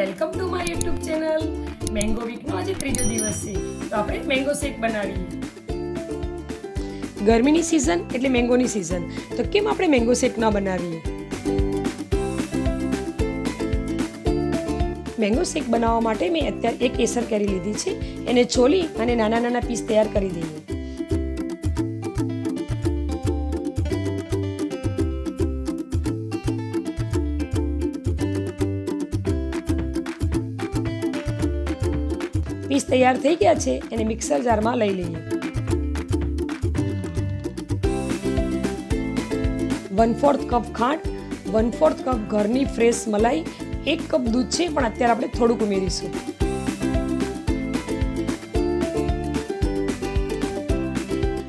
Welcome to my YouTube channel. Mango વીકનો આજે ત્રીજો દિવસ છે, તો આપણે મેંગો શેક બનાવીએ. ગરમીની સિઝન એટલે મેંગોની સિઝન, તો કેમ આપણે મેંગો શેક ન બનાવીએ? મેંગો શેક બનાવવા માટે મેં અત્યારે એક કેસર કેરી લીધી છે. એને છોલી અને નાના નાના પીસ તૈયાર કરી દઈએ. પીસ તૈયાર થઈ ગયા છે, એને મિક્સર જારમાં લઈ લઈએ. 1/4 કપ ખાંડ, 1/4 કપ ઘરની ફ્રેશ મલાઈ, 1 કપ દૂધ છે પણ અત્યારે આપણે થોડુંક ઉમેરીશું.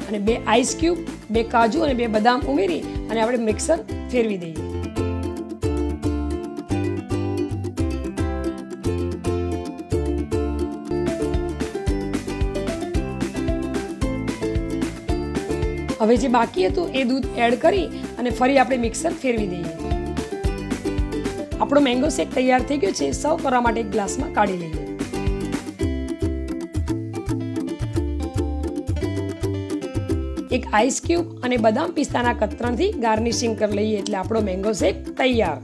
અને 2 આઈસ ક્યુબ, 2 કાજુ અને 2 બદામ ઉમેરી અને આપણે મિક્સર ફેરવી દઈએ. હવે જે બાકી હતું એ દૂધ એડ કરી અને ફરી આપણે મિક્સર ફેરવી દઈએ. આપણો મેંગો શેક તૈયાર થઈ ગયો છે. સર્વ કરવા માટે એક ગ્લાસમાં કાઢી લઈએ. એક આઈસ ક્યુબ અને બદામ પિસ્તાના કતરણથી ગાર્નિશિંગ કરી લઈએ એટલે આપણો મેંગો શેક તૈયાર.